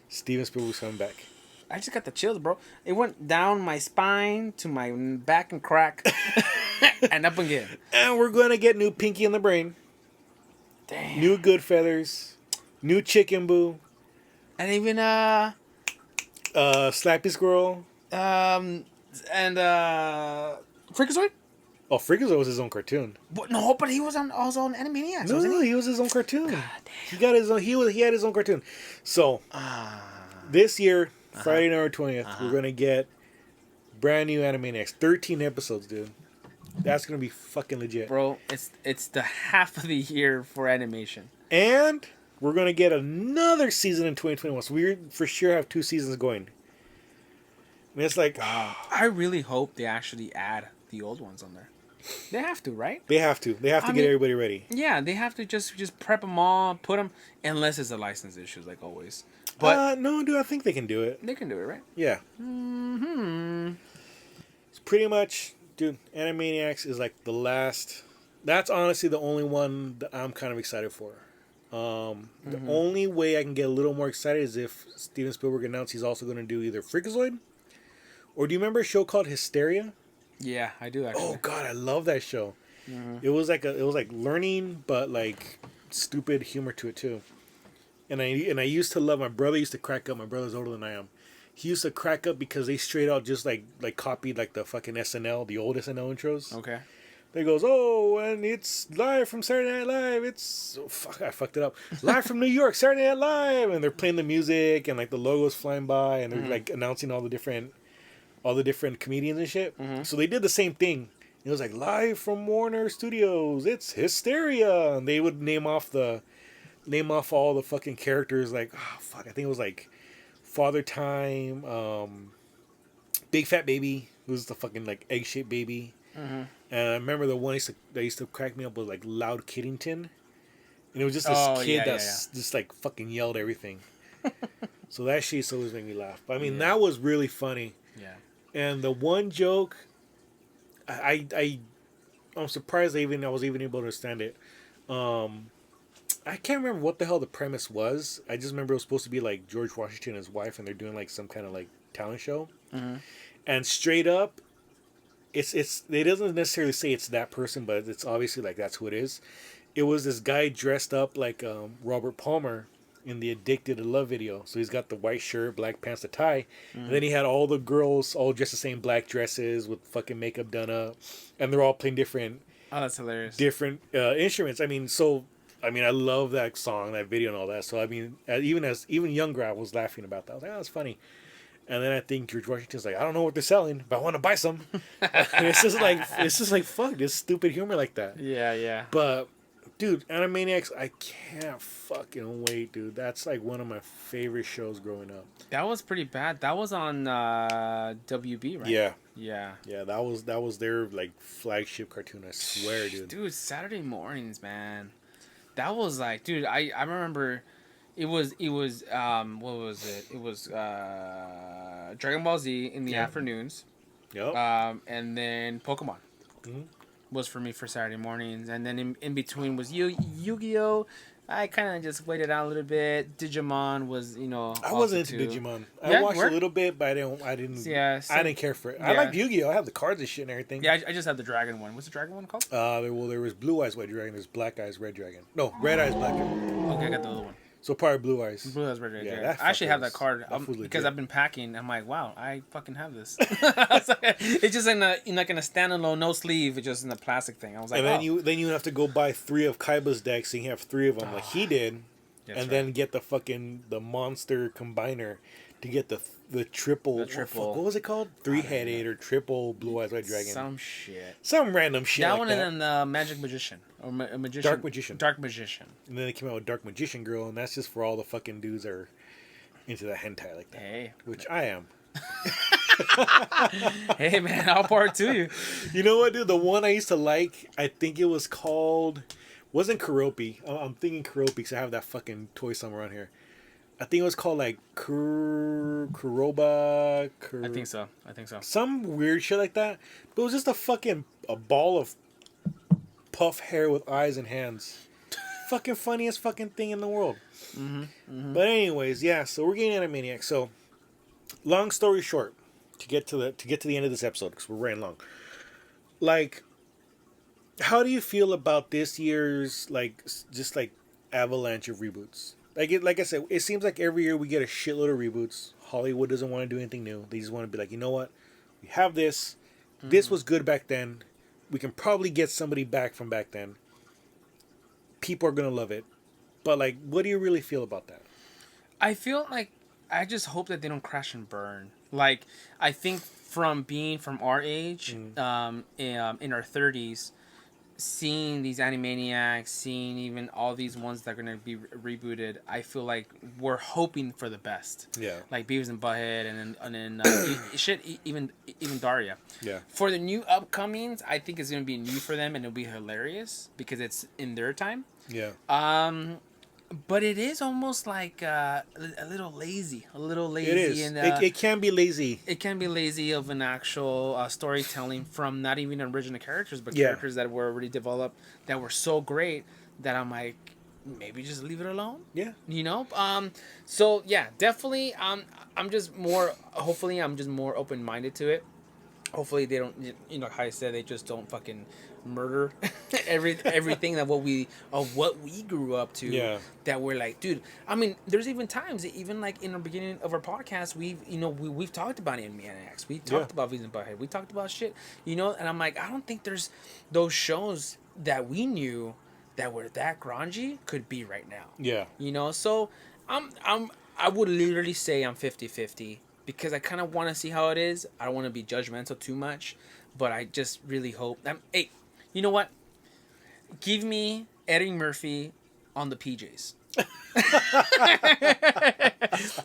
Steven Spielberg's coming back. I just got the chills, bro. It went down my spine to my back and crack, and up again. And we're gonna get new Pinky in the Brain. Damn. New Goodfeathers. New Chicken Boo. And even Slappy Squirrel. And Freakazoid? Oh, Freakazoid was his own cartoon. What? No, but he was also on Animaniacs, wasn't No, he was his own cartoon. God damn. He got his own. He had his own cartoon. So this year, Friday, November 20th, we're gonna get brand new Animaniacs. 13 episodes, dude. That's gonna be fucking legit, bro. It's the half of the year for animation, and we're gonna get another season in 2021. So we for sure have 2 seasons going. And it's like, I really hope they actually add the old ones on there. They have to, right? They have to. They have to get everybody ready. Yeah, they have to just prep them all, put them, unless it's a license issue, like always. But no, dude, I think they can do it. They can do it, right? Yeah. Mm-hmm. It's pretty much, dude, Animaniacs is like the last. That's honestly the only one that I'm kind of excited for. The only way I can get a little more excited is if Steven Spielberg announced he's also going to do either Freakazoid, or do you remember a show called Hysteria? Yeah, I do actually. Oh god, I love that show. Mm-hmm. It was like learning, but like stupid humor to it too. And I used to love. My brother used to crack up. My brother's older than I am. He used to crack up because they straight out just like copied like the fucking SNL, the old SNL intros. Okay. They goes, oh, and it's live from Saturday Night Live. It's I fucked it up. Live from New York, Saturday Night Live, and they're playing the music and like the logos flying by, and they're like announcing all the different comedians and shit. Mm-hmm. So they did the same thing. It was like live from Warner Studios. It's Hysteria, and they would name off all the fucking characters. Like, oh fuck, I think it was like Father Time, Big Fat Baby, who's the fucking like egg shaped baby. Mm-hmm. And I remember the one that used to crack me up was like Loud Kiddington, and it was just this kid just like fucking yelled everything. So that shit always made me laugh. But I mean, that was really funny. Yeah. And the one joke, I'm surprised I was even able to understand it. I can't remember what the hell the premise was. I just remember it was supposed to be like George Washington and his wife, and they're doing like some kind of like talent show. Mm-hmm. And straight up, it doesn't necessarily say it's that person, but it's obviously like that's who it is. It was this guy dressed up like Robert Palmer in the Addicted to Love video. So he's got the white shirt, black pants, the tie. And then he had all the girls all dressed the same black dresses with fucking makeup done up. And they're all playing different... Oh, that's hilarious. Different instruments. I mean, I love that song, that video and all that. So, I mean, even young Grab was laughing about that. I was like, oh, that's funny. And then I think George Washington's like, I don't know what they're selling, but I want to buy some. And it's just like fuck this stupid humor like that. Yeah. But dude, Animaniacs, I can't fucking wait, dude. That's like one of my favorite shows growing up. That was pretty bad. That was on WB, right? Yeah. Yeah. Yeah, that was their like flagship cartoon, I swear, dude. Dude, Saturday mornings, man. That was like, dude, I remember it was what was it? It was Dragon Ball Z in the afternoons. Yep. And then Pokemon was for me for Saturday mornings, and then in between was Yu-Gi-Oh. I kind of just waited out a little bit. Digimon was, I wasn't into Digimon. I watched a little bit, but I didn't care for it. I liked Yu-Gi-Oh. I have the cards and shit and everything. Yeah, I just had the dragon one. What's the dragon one called? There was Blue Eyes White Dragon. There's Black Eyes Red Dragon. No, Red Eyes Black Dragon. Okay, I got the other one. So probably Blue Eyes. Blue Eyes Red Dragon. Yeah, I actually have that card because I've been packing. I'm like, wow, I fucking have this. It's just in a standalone, no sleeve. It's just in a plastic thing. I was like, and then you have to go buy 3 of Kaiba's decks, and you have 3 of them like he did. Then get the monster combiner to get the triple. What was it called? 3-headed or triple Blue Eyes White Dragon. Some shit. Some random shit. That like one that. and then the Magic Magician or Magician. Dark Magician. Dark Magician. And then they came out with Dark Magician Girl, and that's just for all the fucking dudes that are into the hentai like that. Hey, which I am. Hey man, I'll part to you. You know what, dude? The one I used to like, I think it was called. Wasn't Kuropi. I'm thinking Kuropi because I have that fucking toy somewhere around here. I think it was called like Kuroba. I think so. Some weird shit like that. But it was just a ball of puff hair with eyes and hands. Fucking funniest fucking thing in the world. But anyways, yeah. So we're getting Animaniacs. So long story short, to get to the end of this episode because we're running long. Like, how do you feel about this year's just avalanche of reboots? Like I said, it seems like every year we get a shitload of reboots. Hollywood doesn't want to do anything new. They just want to be like, you know what? We have this. This was good back then. We can probably get somebody back from back then. People are gonna love it. But like, what do you really feel about that? I feel like I just hope that they don't crash and burn. Like, I think from our age, in our 30s, seeing these Animaniacs, seeing even all these ones that are going to be rebooted, I feel like we're hoping for the best. Yeah. Like Beavis and Butthead and then even Daria. Yeah. For the new upcomings, I think it's going to be new for them and it'll be hilarious because it's in their time. Yeah. But it is almost like a little lazy. It is. And, it can be lazy. It can be lazy of an actual storytelling from not even original characters, but characters that were already developed that were so great that I'm like, maybe just leave it alone. Yeah. So yeah, definitely. Hopefully, I'm just more open-minded to it. Hopefully, they don't. How I said, they just don't fucking murder everything that what we grew up to. Yeah. That we're like, dude. I mean, there's even times, even like in the beginning of our podcast, we've talked about Animaniacs. We talked about Beavis and Butthead. We talked about shit. And I'm like, I don't think there's those shows that we knew that were that grungy could be right now. Yeah. So I would literally say I'm 50-50 because I kind of want to see how it is. I don't want to be judgmental too much, but I just really hope. Hey, you know what? Give me Eddie Murphy on the PJs.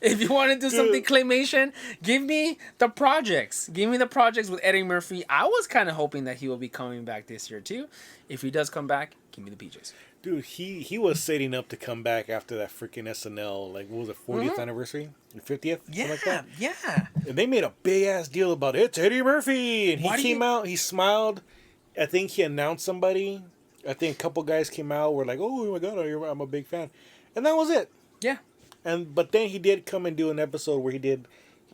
If you want to do something claymation, give me the projects. Give me the projects with Eddie Murphy. I was kind of hoping that he will be coming back this year too. If he does come back, give me the PJs. Dude, he was setting up to come back after that freaking SNL, like, what was it, 40th anniversary? 50th? Yeah, like that? yeah. And they made a big-ass deal about it. It's Eddie Murphy! And he came out, he smiled. I think he announced somebody. I think a couple guys came out, were like, oh my God, I'm a big fan. And that was it. Yeah. But then he did come and do an episode where he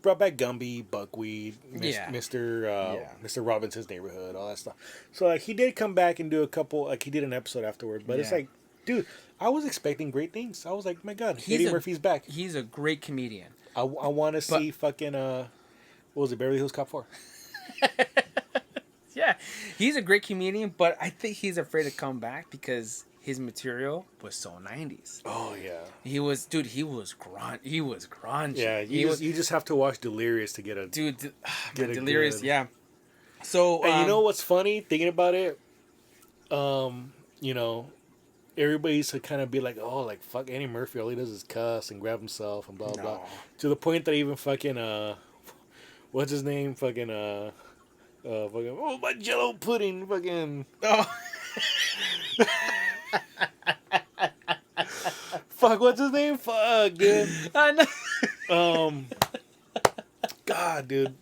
brought back Gumby, Buckwheat, Mr. Robinson's Neighborhood, all that stuff. So like he did come back and do a couple, like he did an episode afterward. But it's like, dude, I was expecting great things. I was like, my God, Eddie Murphy's back. He's a great comedian. I want to see fucking what was it, Beverly Hills Cop 4? Yeah, he's a great comedian, but I think he's afraid to come back because his material was so 90s. Oh yeah. He was grunge. He was grunge. Yeah, you just have to watch Delirious to get a Dude, get a Delirious, good- yeah. So And you know what's funny? Thinking about it, you know, everybody used to kind of be like, oh, like, fuck Eddie Murphy, all he does is cuss and grab himself and blah, blah, blah. To the point that even fucking, what's his name? Fucking, oh, my Jello pudding, fucking. Oh. Fuck, what's his name? Fuck, dude. I know. God, dude.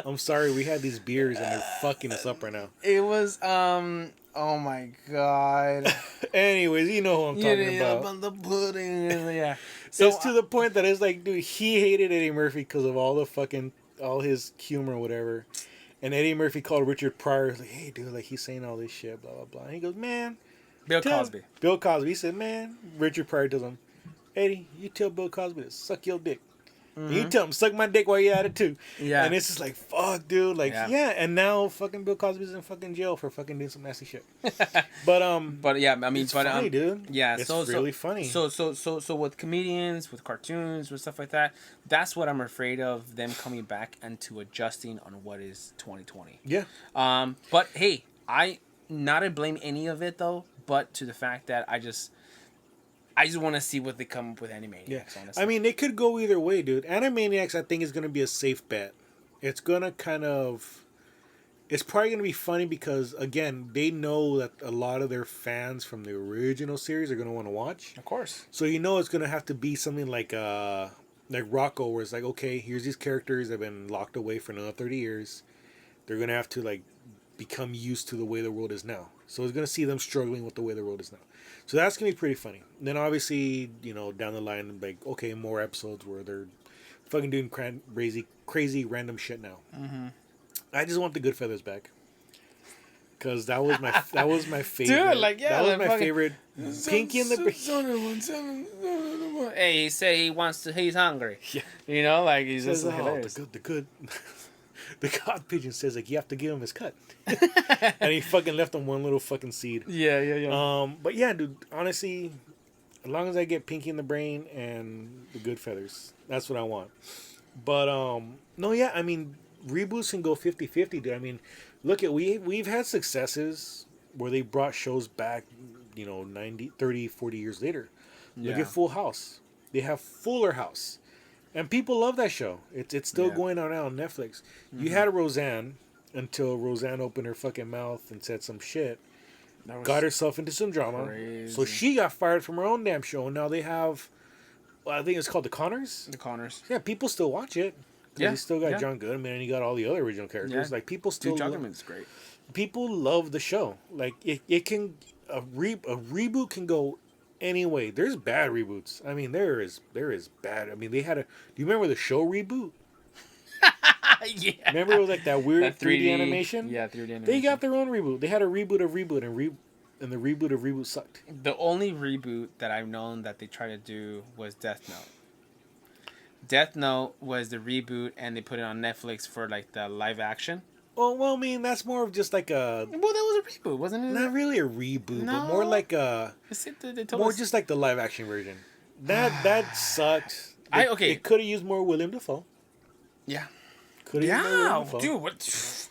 I'm sorry, we had these beers and they're fucking us up right now. It was, oh my god. Anyways, you know who I'm talking about. On the pudding. Yeah. So, It's to the point that it's like, dude, he hated Eddie Murphy because of all his humor or whatever. And Eddie Murphy called Richard Pryor, like, hey, dude, like, he's saying all this shit, blah, blah, blah. And he goes, man. Bill Cosby. Bill Cosby. He said, man, Richard Pryor tells him, Eddie, you tell Bill Cosby to suck your dick. And you tell him, suck my dick while you're at it, too. Yeah. And it's just like, fuck, dude. Like, yeah. And now fucking Bill Cosby's in fucking jail for fucking doing some nasty shit. But yeah, I mean, it's funny, dude. Yeah, it's really funny. So with comedians, with cartoons, with stuff like that, that's what I'm afraid of, them coming back and to adjusting on what is 2020. Yeah. But hey, I not to blame any of it though, but to the fact that I just want to see what they come up with Animaniacs. Yeah. Honestly. I mean, it could go either way, dude. Animaniacs, I think, is going to be a safe bet. It's going to it's probably going to be funny because, again, they know that a lot of their fans from the original series are going to want to watch. Of course. So you know it's going to have to be something like Rocco, where it's like, okay, here's these characters that have been locked away for another 30 years. They're going to have to, like, become used to the way the world is now. So it's going to see them struggling with the way the world is now. So that's going to be pretty funny. And then obviously, you know, down the line, like, okay, more episodes where they're fucking doing crazy random shit now. Mm-hmm. I just want the Good Feathers back. Because that was my favorite. Dude, like, yeah. That was my favorite. Pinky and the Brain. Hey, he said he's hungry. Yeah. You know, like, he's just hilarious. The good. The God pigeon says, like, you have to give him his cut. And he fucking left him one little fucking seed. Yeah. But yeah, dude, honestly, as long as I get Pinky in the Brain and the Good Feathers, that's what I want. But, no, yeah, I mean, reboots can go 50-50, dude. I mean, look at, we've had successes where they brought shows back, you know, 30, 40 years later. Look at Full House. They have Fuller House. And people love that show. It's still going on now on Netflix. Mm-hmm. You had Roseanne until Roseanne opened her fucking mouth and said some shit. Got herself into some drama. Crazy. So she got fired from her own damn show. And now they have, I think it's called The Connors. The Connors. Yeah, people still watch it. Yeah. You still got John Goodman and you got all the other original characters. Yeah. Like, people still John Goodman's great. People love the show. Like, it can, a reboot can go anyway. There's bad reboots. I mean, there is bad. I mean, they had do you remember the show Reboot? Yeah. Remember it was like that weird 3D animation? Yeah, 3D animation. They got their own reboot. They had a reboot of Reboot and the reboot of Reboot sucked. The only reboot that I've known that they tried to do was Death Note. Death Note was the reboot and they put it on Netflix for like the live action. Well, I mean, that's more of just like a... Well, that was a reboot, wasn't it? Not really a reboot, but more like a... just like the live action version. That sucked. It could have used more William Dafoe. Yeah. Could have used more William Dafoe. Dude, what...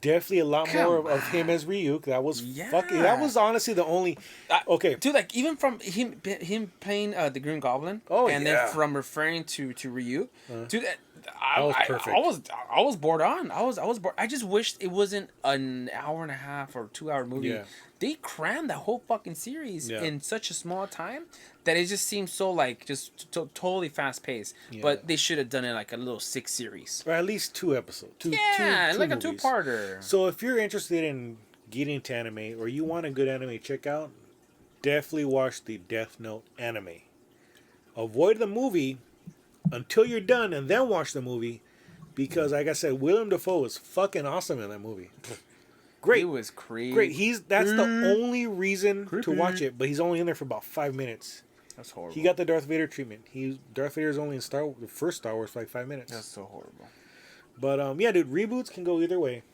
Definitely a lot more of him as Ryuk. That was fucking... That was honestly the only... Okay. Dude, like, even from him playing the Green Goblin... and then from referring to Ryuk... dude, that was perfect. I was bored on. I was bored. I just wished it wasn't an hour and a half or 2 hour movie. Yeah. They crammed that whole fucking series in such a small time that it just seems so like just totally fast paced. Yeah. But they should have done it like a little 6 series. Or at least 2 episodes. Two like movies. A 2-parter. So if you're interested in getting into anime or you want a good anime check out, definitely watch the Death Note anime. Avoid the movie until you're done and then watch the movie because, like I said, Willem Dafoe is fucking awesome in that movie. Great. He was crazy. Great. That's the only reason to watch it, but he's only in there for about 5 minutes. That's horrible. He got the Darth Vader treatment. Darth Vader's only in the first Star Wars for like 5 minutes. That's so horrible. But yeah, dude, reboots can go either way.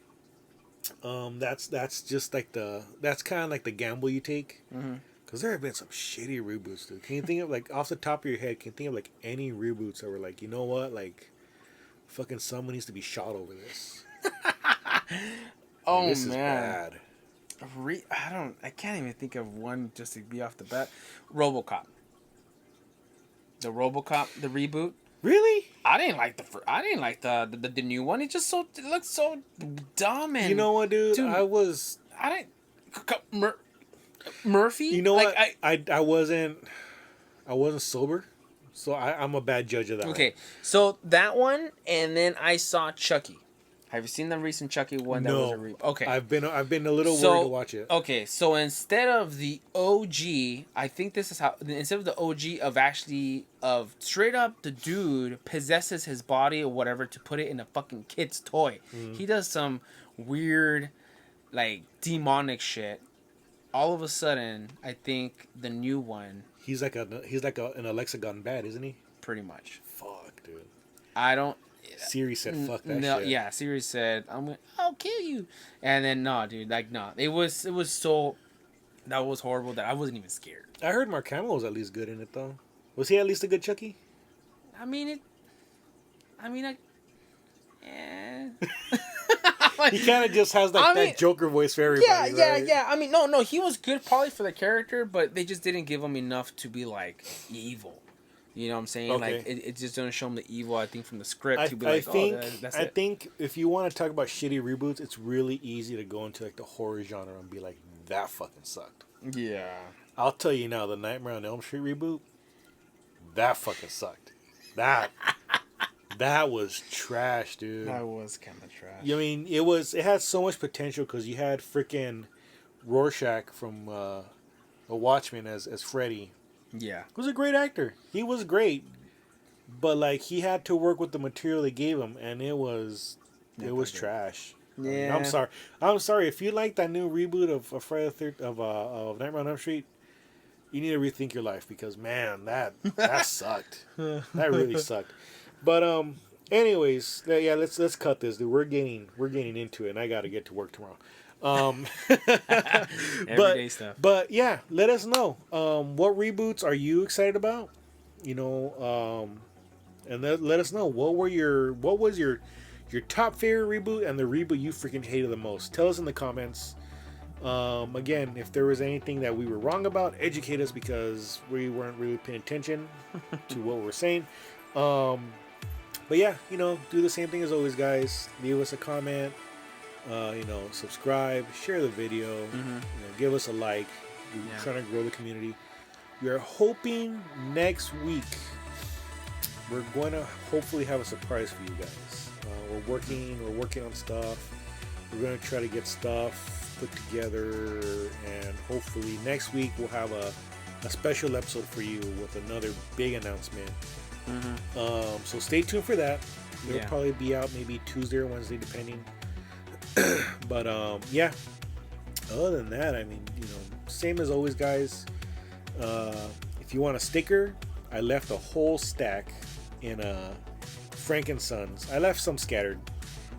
That's just like that's kind of like the gamble you take. Mm-hmm. Because there have been some shitty reboots, dude. Can you think of, like, off the top of your head, can you think of, like, any reboots that were like, you know what? Like, fucking someone needs to be shot over this. Oh, like, this is man. bad. I can't even think of one just to be off the bat. RoboCop. The reboot. Really? I didn't like the new one. It looked so dumb and You know what, dude? Murphy. You know like, what? I wasn't sober, so I'm a bad judge of that. Okay, so that one, and then I saw Chucky. Have you seen the recent Chucky one? That was a reboot. Okay, I've been a little worried to watch it. Okay, so instead of the OG, I think this is how, instead of the OG of straight up the dude possesses his body or whatever to put it in a fucking kid's toy. He does some weird, like, demonic shit. All of a sudden, I think the new one. He's like an Alexa gone bad, isn't he? Pretty much. Fuck, dude. I don't. Siri said, "Fuck that no, shit." Yeah, Siri said, "I'll kill you," and then no, dude, like no, it was so, that was horrible that I wasn't even scared. I heard Mark Hamill was at least good in it though. Was he at least a good Chucky? He kind of just has that Joker voice for everybody. Yeah. I mean, no, he was good probably for the character, but they just didn't give him enough to be like evil. You know what I'm saying? Okay. Like it just doesn't show him the evil. I think from the script, to be I like, think, that's I it. think if you want to talk about shitty reboots, it's really easy to go into like the horror genre and be like, that fucking sucked. Yeah. I'll tell you now, the Nightmare on Elm Street reboot, that fucking sucked. That was trash, dude. That was kind of trash. I mean, it had so much potential because you had freaking Rorschach from The Watchmen as Freddy. Yeah. He was a great actor. He was great. But like he had to work with the material they gave him and it was trash. Yeah. I mean, I'm sorry if you like that new reboot of Friday the 13th of Nightmare on Elm Street, you need to rethink your life because man, that sucked. That really sucked. But anyways, yeah, let's cut this, dude. We're getting into it and I got to get to work tomorrow. Everyday stuff. But yeah, let us know. What reboots are you excited about? You know, and let us know what was your top favorite reboot and the reboot you freaking hated the most. Tell us in the comments. Again, if there was anything that we were wrong about, educate us because we weren't really paying attention to what we were saying. But yeah, you know, do the same thing as always, guys. Leave us a comment. Subscribe, share the video, give us a like. We're trying to grow the community. We are hoping next week we're going to hopefully have a surprise for you guys. We're working on stuff. We're going to try to get stuff put together, and hopefully next week we'll have a special episode for you with another big announcement. So stay tuned for that. It'll probably be out maybe Tuesday or Wednesday, depending. But yeah, other than that, I mean, you know, same as always, guys. If you want a sticker, I left a whole stack in Frankensons. I left some scattered,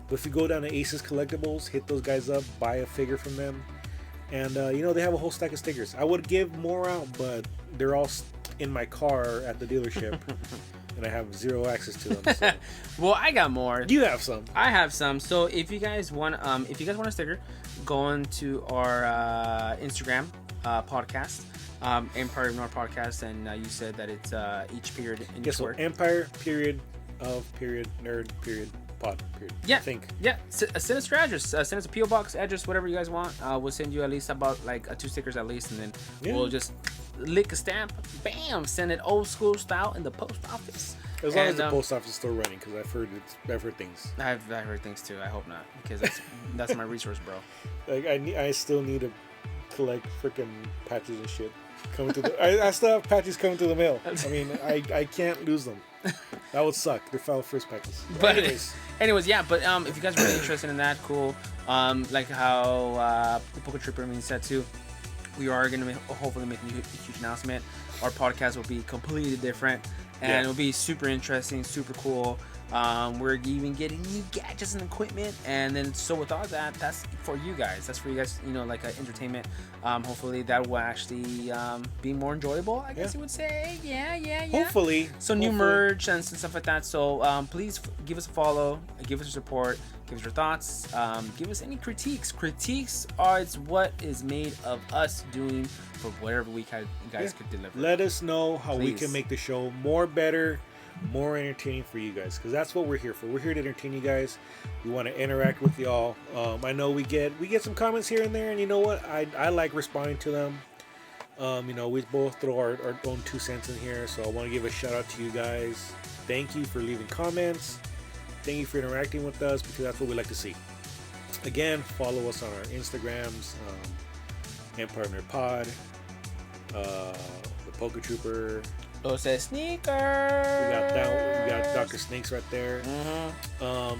but if you go down to Aces Collectibles, hit those guys up, buy a figure from them, and they have a whole stack of stickers. I would give more out, but they're all in my car at the dealership. And I have zero access to them. So. Well, I got more. You have some. I have some. So if you guys want a sticker, go on to our Instagram podcast, Empire of North podcast, and you said that it's each period in each word. Empire period of period nerd period pod period. Yeah. I think. Yeah. Send us your address. Send us a PO box address, whatever you guys want. We'll send you at least about like 2 stickers at least, and then we'll just lick a stamp, bam, send it old school style in the post office. As long as the post office is still running, because I've heard things. I've heard things too. I hope not, because that's my resource, bro. Like I still need to collect freaking patches and shit coming to the. I still have patches coming to the mail. I mean, I can't lose them. That would suck. They're file first patches. But anyways, yeah. But if you guys are really interested in that, cool. Like how the PokéTrooper said too. We are going to hopefully make a huge announcement. Our podcast will be completely different, and it'll be super interesting, super cool. We're even getting new gadgets and equipment, and then so with all that, that's for you guys. That's for you guys, like entertainment. Hopefully that will actually be more enjoyable, I guess you would say. Yeah. Hopefully. So new merch and stuff like that. So please give us a follow, give us your support, give us your thoughts, give us any critiques. Critiques are what is made of us doing for whatever we guys could deliver. Let us know how we Please. can make the show more better, more entertaining for you guys, because that's what we're here for. We're here to entertain you guys. We want to interact with y'all. I know we get some comments here and there, and you know what? I like responding to them. We both throw our own 2 cents in here, so I want to give a shout out to you guys. Thank you for leaving comments. Thank you for interacting with us, because that's what we like to see. Again, follow us on our Instagrams, Empire Nerd Pod, the PokéTrooper. Those sneakers. We got Dr. Snakes right there.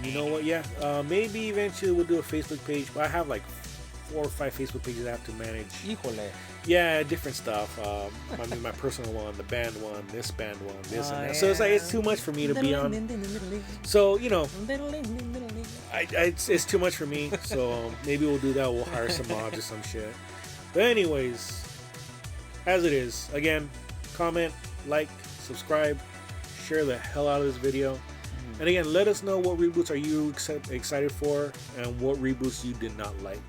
You know what? Yeah, maybe eventually we'll do a Facebook page. But I have like 4 or 5 Facebook pages I have to manage. Híjole. Yeah, different stuff. My personal one, the band one, this band one, this and that. So it's like it's too much for me to be on. So it's too much for me. So maybe we'll do that. We'll hire some mods or some shit. But anyways, as it is, again, comment, like, subscribe, share the hell out of this video. And again, let us know what reboots are you excited for and what reboots you did not like.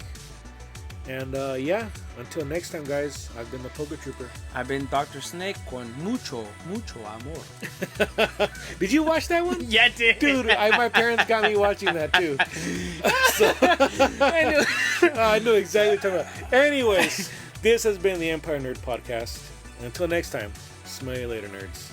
And until next time, guys, I've been the PokéTrooper. I've been Dr. Snake con mucho amor. Did you watch that one? Yeah, I did. Dude, my parents got me watching that too. So, I knew exactly what you're talking about. Anyways, this has been the Empire Nerd Podcast. And until next time, smell you later, nerds.